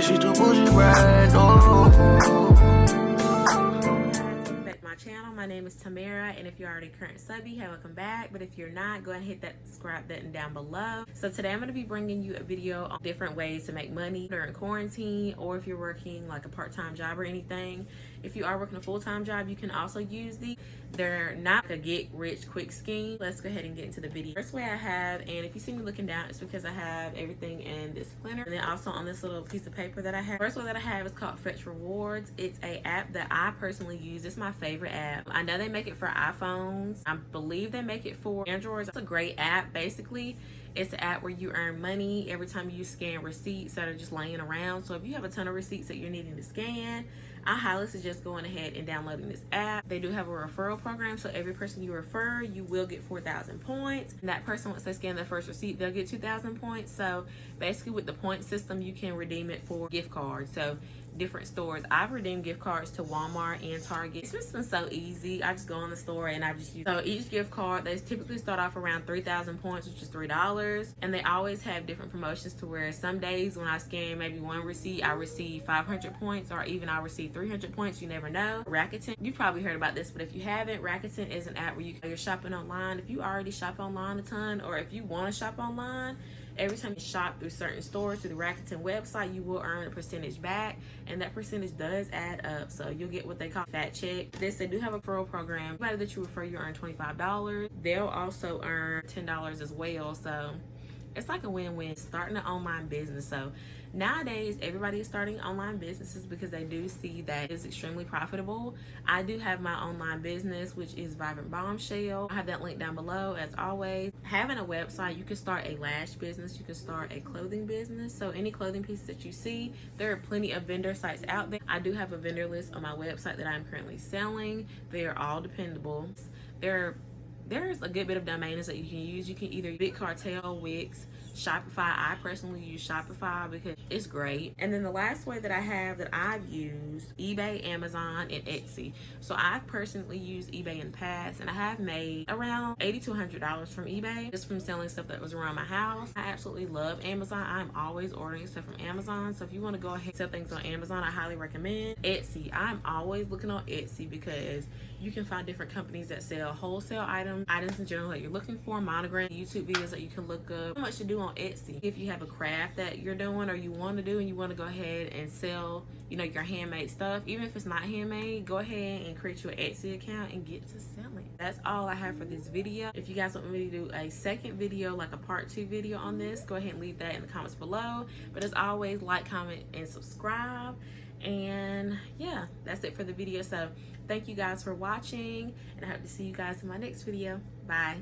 she too bougie right, no. My channel. My name is Tamara, and if you're already a current subby, hey, welcome back. But if you're not, go ahead and hit that subscribe button down below. So today I'm going to be bringing you a video on different ways to make money during quarantine, or if you're working like a part-time job or anything. If you are working a full-time job, you can also use these. They're not a get-rich-quick scheme. Let's go ahead and get into the video. First way I have, and if you see me looking down, it's because I have everything in this planner, and then also on this little piece of paper that I have. First one that I have is called Fetch Rewards. It's a app that I personally use. It's my favorite app. I know they make it for iPhones. I believe they make it for Androids. It's a great app. Basically, it's an app where you earn money every time you scan receipts that are just laying around. So if you have a ton of receipts that you're needing to scan, I highly suggest going ahead and downloading this app. They do have a referral program, so every person you refer, you will get 4,000 points. And that person, once they scan their first receipt, they'll get 2,000 points. So basically with the point system, you can redeem it for gift cards. So different stores. I've redeemed gift cards to Walmart and Target. It's just been so easy. I just go in the store and I just use. So each gift card, they typically start off around 3,000 points, which is $3. And they always have different promotions to where some days when I scan maybe one receipt, I receive 500 points, or even I receive 300 points. You never know. Rakuten, you've probably heard about this, but if you haven't, Rakuten is an app where you're shopping online. If you already shop online a ton, or if you want to shop online, every time you shop through certain stores through the Rakuten website, you will earn a percentage back, and that percentage does add up. So you'll get what they call fat check. They do have a referral program. Anybody that you refer, you earn $25. They'll also earn $10 as well. So it's like a win-win starting an online business. So nowadays, everybody is starting online businesses because they do see that it's extremely profitable. I do have my online business, which is Vibrant Bombshell. I have that link down below. As always, having a website, you can start a lash business, you can start a clothing business. So any clothing pieces that you see, there are plenty of vendor sites out there. I do have a vendor list on my website that I'm currently selling. They are all dependable. There's a good bit of domains that you can use. You can either use BitCartel, Wix, Shopify. I personally use Shopify because it's great. And then the last way that I have that I've used, eBay, Amazon, and Etsy. So I've personally used eBay in the past, and I have made around $80 to $100 from eBay just from selling stuff that was around my house. I absolutely love Amazon. I'm always ordering stuff from Amazon. So if you want to go ahead and sell things on Amazon, I highly recommend Etsy. I'm always looking on Etsy because you can find different companies that sell wholesale items in general that you're looking for, monogram, YouTube videos that you can look up. So much to do on Etsy. If you have a craft that you're doing or you want to do and you want to go ahead and sell, your handmade stuff, even if it's not handmade, go ahead and create your Etsy account and get to selling. That's all I have for this video. If you guys want me to do a second video, like a part 2 video on this, go ahead and leave that in the comments below. But as always, like, comment, and subscribe. And yeah, that's it for the video. So thank you guys for watching, and I hope to see you guys in my next video. Bye.